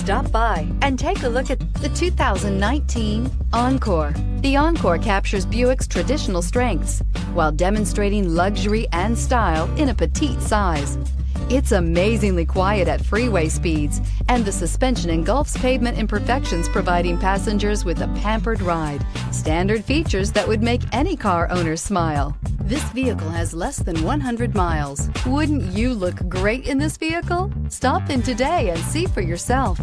Stop by and take a look at the 2019 Encore. The Encore captures Buick's traditional strengths while demonstrating luxury and style in a petite size. It's amazingly quiet at freeway speeds, and the suspension engulfs pavement imperfections, providing passengers with a pampered ride. Standard features that would make any car owner smile. This vehicle has less than 100 miles. Wouldn't you look great in this vehicle? Stop in today and see for yourself.